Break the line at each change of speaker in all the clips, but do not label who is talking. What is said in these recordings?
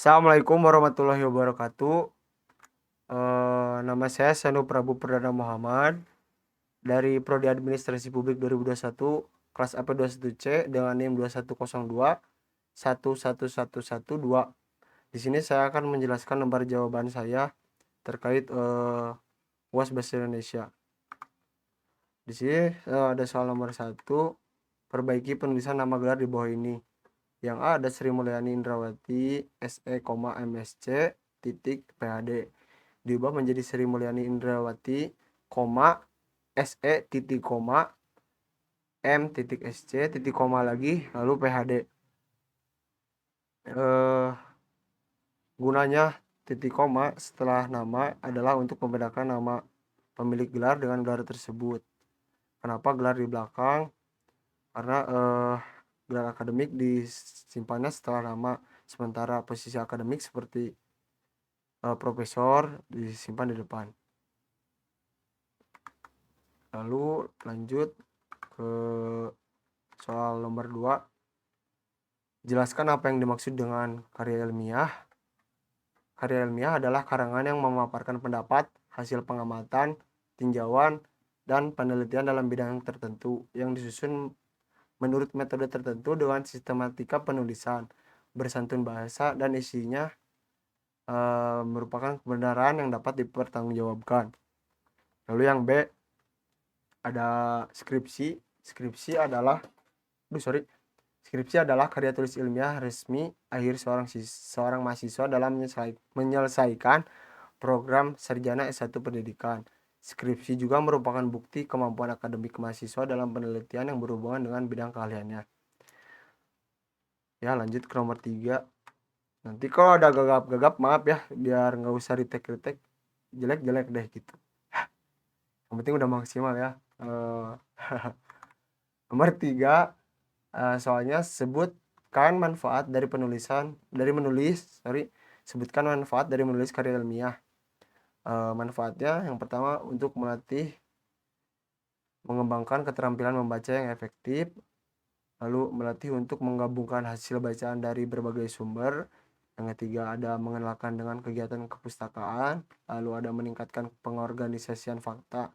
Assalamualaikum warahmatullahi wabarakatuh. Nama saya Sanu Prabu Perdana Muhammad dari Prodi Administrasi Publik 2021 kelas AP21C dengan NIM 2102 1111112. Di sini saya akan menjelaskan lembar jawaban saya terkait UAS Bahasa Indonesia. Di sini ada soal nomor 1, perbaiki penulisan nama gelar di bawah ini. Yang A ada Sri Mulyani Indrawati SE, MSc titik PhD, diubah menjadi Sri Mulyani Indrawati, SE titik M titik SC titik lagi lalu PhD. Gunanya titik koma setelah nama adalah untuk membedakan nama pemilik gelar dengan gelar tersebut. Kenapa gelar di belakang? Karena gelar akademik disimpannya setelah nama, sementara posisi akademik seperti profesor disimpan di depan. Lalu lanjut ke soal nomor 2. Jelaskan apa yang dimaksud dengan karya ilmiah. Karya ilmiah adalah karangan yang memaparkan pendapat, hasil pengamatan, tinjauan, dan penelitian dalam bidang tertentu yang disusun menurut metode tertentu dengan sistematika penulisan, bersantun bahasa, dan isinya merupakan kebenaran yang dapat dipertanggungjawabkan. Lalu yang B ada skripsi. Skripsi adalah karya tulis ilmiah resmi akhir seorang mahasiswa dalam menyelesaikan program sarjana S1 pendidikan. Skripsi juga merupakan bukti kemampuan akademik mahasiswa dalam penelitian yang berhubungan dengan bidang keahliannya. Ya, lanjut ke nomor 3. Nanti kalau ada gagap-gagap maaf ya, biar nggak usah ritek-ritek, jelek-jelek deh gitu. Yang penting udah maksimal ya. Nomor 3, soalnya sebutkan manfaat dari sebutkan manfaat dari menulis karya ilmiah. Manfaatnya yang pertama untuk melatih mengembangkan keterampilan membaca yang efektif, lalu melatih untuk menggabungkan hasil bacaan dari berbagai sumber. Yang ketiga ada mengenalkan dengan kegiatan kepustakaan, lalu ada meningkatkan pengorganisasian fakta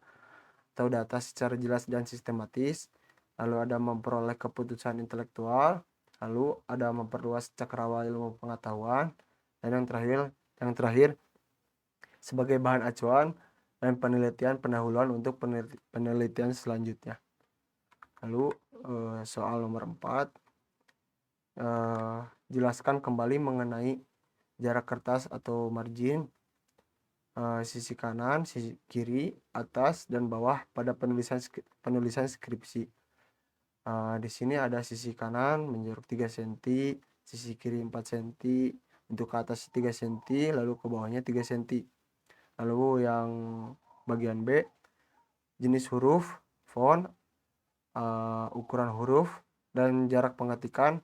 atau data secara jelas dan sistematis, lalu ada memperoleh keputusan intelektual, lalu ada memperluas cakrawala ilmu pengetahuan, dan yang terakhir sebagai bahan acuan dan penelitian pendahuluan untuk penelitian selanjutnya. Lalu soal nomor 4, jelaskan kembali mengenai jarak kertas atau margin, sisi kanan, sisi kiri, atas, dan bawah pada penulisan skripsi. Di sini ada sisi kanan menjorok 3 cm, sisi kiri 4 cm, untuk ke atas 3 cm, lalu ke bawahnya 3 cm. Lalu yang bagian B, jenis huruf, font, ukuran huruf, dan jarak pengetikan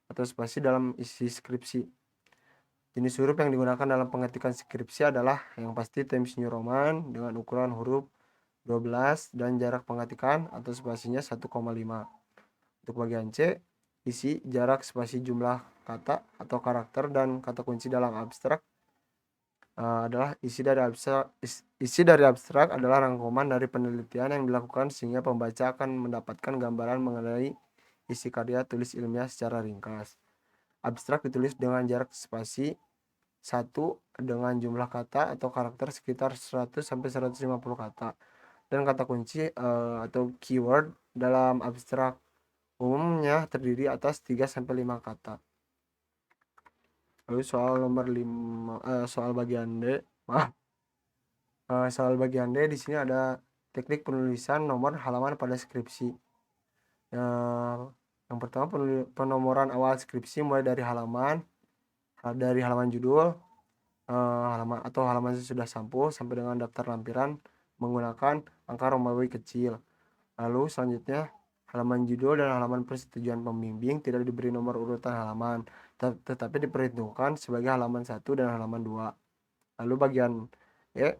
atau spasi dalam isi skripsi. Jenis huruf yang digunakan dalam pengetikan skripsi adalah yang pasti Times New Roman dengan ukuran huruf 12 dan jarak pengetikan atau spasinya 1,5. Untuk bagian C, isi, jarak, spasi, jumlah kata atau karakter dan kata kunci dalam abstrak adalah isi dari abstrak adalah rangkuman dari penelitian yang dilakukan sehingga pembaca akan mendapatkan gambaran mengenai isi karya tulis ilmiah secara ringkas. Abstrak ditulis dengan jarak spasi 1 dengan jumlah kata atau karakter sekitar 100 sampai 150 kata, dan kata kunci atau keyword dalam abstrak umumnya terdiri atas 3 sampai 5 kata. Lalu soal nomor 5, soal bagian D, maaf. Soal bagian D di sini ada teknik penulisan nomor halaman pada skripsi. Yang pertama penomoran awal skripsi mulai dari halaman judul, halaman sesudah sampul sampai dengan daftar lampiran menggunakan angka Romawi kecil. Lalu selanjutnya halaman judul dan halaman persetujuan pembimbing tidak diberi nomor urutan halaman, tetapi diperhitungkan sebagai halaman 1 dan halaman 2. Lalu bagian E,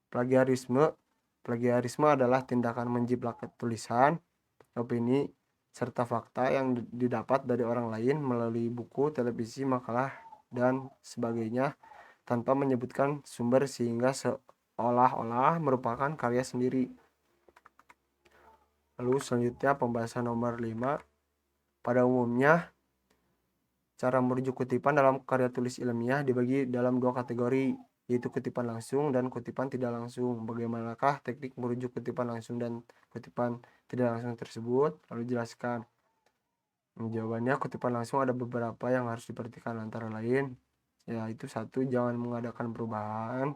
plagiarisme adalah tindakan menjiplak tulisan, opini, serta fakta yang didapat dari orang lain melalui buku, televisi, makalah, dan sebagainya tanpa menyebutkan sumber sehingga seolah-olah merupakan karya sendiri. Lalu selanjutnya pembahasan nomor 5. Pada umumnya, cara merujuk kutipan dalam karya tulis ilmiah dibagi dalam dua kategori, yaitu kutipan langsung dan kutipan tidak langsung. Bagaimanakah teknik merujuk kutipan langsung dan kutipan tidak langsung tersebut? Lalu jelaskan. Jawabannya, kutipan langsung ada beberapa yang harus diperhatikan, antara lain yaitu 1. Jangan mengadakan perubahan.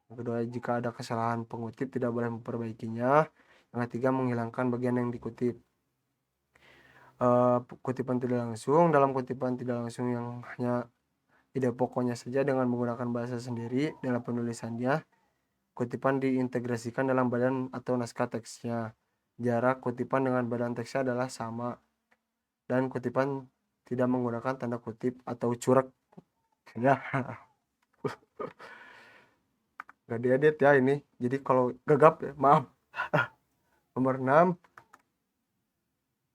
Yang kedua, jika ada kesalahan pengutip tidak boleh memperbaikinya. Yang ketiga, menghilangkan bagian yang dikutip. Kutipan tidak langsung, dalam kutipan tidak langsung yang hanya ide pokoknya saja dengan menggunakan bahasa sendiri dalam penulisannya, kutipan diintegrasikan dalam badan atau naskah teksnya. Jarak kutipan dengan badan teksnya adalah sama, dan kutipan tidak menggunakan tanda kutip atau curek. Ya, nggak diedit ya ini. Jadi kalau gagap ya, maaf. Nomor 6.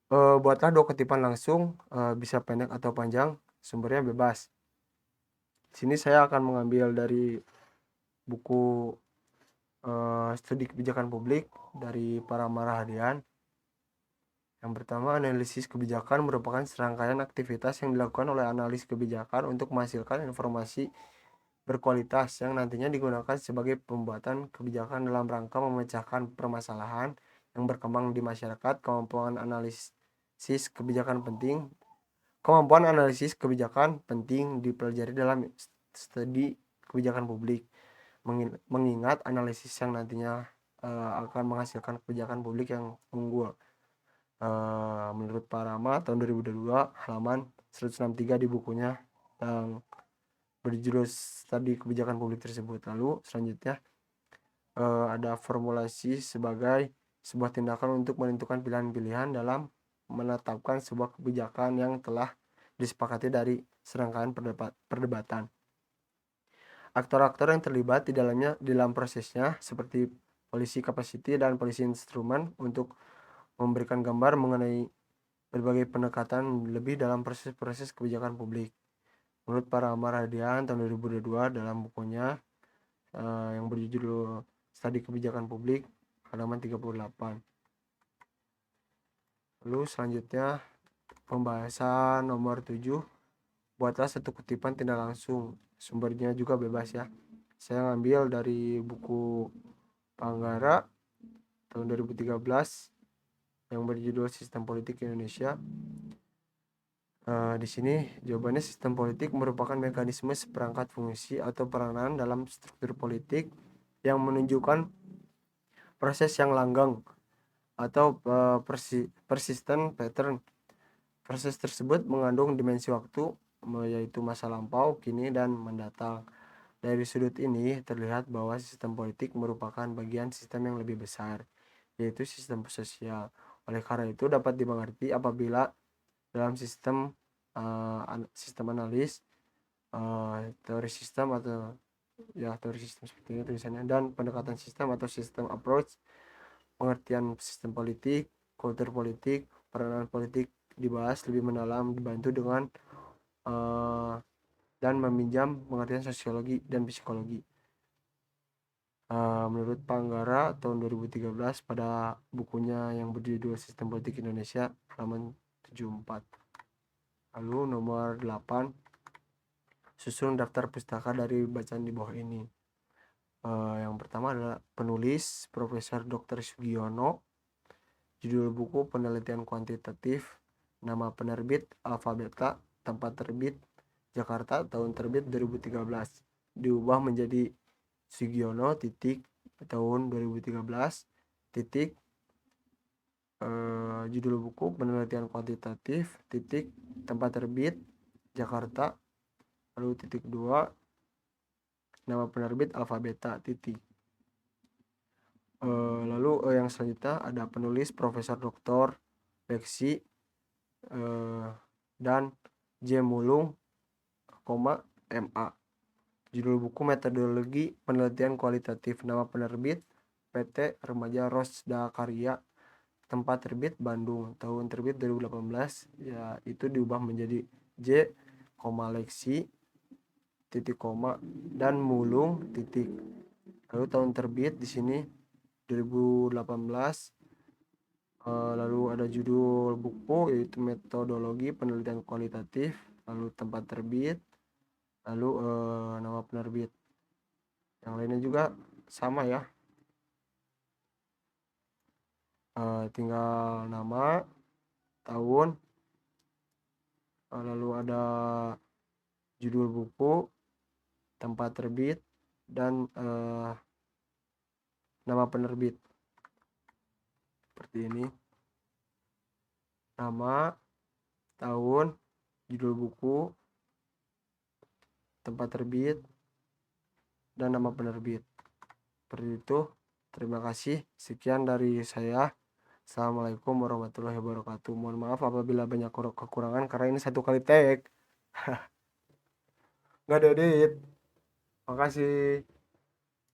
Buatlah dua kutipan langsung, bisa pendek atau panjang, sumbernya bebas. Sini saya akan mengambil dari buku studi kebijakan publik dari Paramara Hadian. Yang pertama, analisis kebijakan merupakan serangkaian aktivitas yang dilakukan oleh analis kebijakan untuk menghasilkan informasi berkualitas yang nantinya digunakan sebagai pembuatan kebijakan dalam rangka memecahkan permasalahan yang berkembang di masyarakat. Kemampuan analisis kebijakan penting dipelajari dalam studi kebijakan publik, mengingat analisis yang nantinya akan menghasilkan kebijakan publik yang unggul. Menurut Parama tahun 2022 halaman 163 di bukunya yang berjudul studi kebijakan publik tersebut. Lalu selanjutnya ada formulasi sebagai sebuah tindakan untuk menentukan pilihan-pilihan dalam menetapkan sebuah kebijakan yang telah disepakati dari serangkaian perdebatan. Aktor-aktor yang terlibat di dalam prosesnya seperti polisi capacity dan polisi instrumen untuk memberikan gambar mengenai berbagai pendekatan lebih dalam proses-proses kebijakan publik. Menurut Paramara Hadian tahun 2022 dalam bukunya yang berjudul Studi Kebijakan Publik halaman 38. Lalu selanjutnya pembahasan nomor 7. Buatlah satu kutipan tidak langsung, sumbernya juga bebas ya. Saya ngambil dari buku Panggara tahun 2013 yang berjudul Sistem Politik Indonesia. Di sini jawabannya, sistem politik merupakan mekanisme seperangkat fungsi atau peranan dalam struktur politik yang menunjukkan proses yang langgeng atau persistent pattern. Proses tersebut mengandung dimensi waktu, yaitu masa lampau, kini, dan mendatang. Dari sudut ini terlihat bahwa sistem politik merupakan bagian sistem yang lebih besar, yaitu sistem sosial. Oleh karena itu dapat dimengerti apabila dalam sistem analis, teori sistem atau teori sistem seperti itu tulisannya, dan pendekatan sistem atau sistem approach, pengertian sistem politik, kultur politik, peranan politik dibahas lebih mendalam, dibantu dengan dan meminjam pengertian sosiologi dan psikologi. Menurut Panggara tahun 2013 pada bukunya yang berjudul Sistem Politik Indonesia halaman 74. Lalu nomor 8, susun daftar pustaka dari bacaan di bawah ini. Yang pertama adalah penulis Profesor Dr. Sugiono, judul buku penelitian kuantitatif, nama penerbit Alfabeta, tempat terbit Jakarta, tahun terbit 2013, diubah menjadi Sugiono tahun 2013 judul buku penelitian kuantitatif tempat terbit Jakarta, lalu 2, nama penerbit Alfabeta . Lalu yang selanjutnya ada penulis Profesor Dr. Lexi dan J. Mulung, MA. Judul buku metodologi penelitian kualitatif, nama penerbit PT Remaja Rosda Karya, tempat terbit Bandung, tahun terbit 2018, itu diubah menjadi J, Lexi titik koma dan mulung titik. Lalu tahun terbit di sini 2018. Lalu ada judul buku yaitu metodologi penelitian kualitatif, lalu tempat terbit, lalu nama penerbit. Yang lainnya juga sama ya. Tinggal nama, tahun, lalu ada judul buku, tempat terbit, dan nama penerbit. Seperti ini. Nama, tahun, judul buku, tempat terbit, dan nama penerbit. Seperti itu. Terima kasih. Sekian dari saya. Assalamualaikum warahmatullahi wabarakatuh. Mohon maaf apabila banyak kekurangan karena ini satu kali take. Nggak ada edit. Makasih.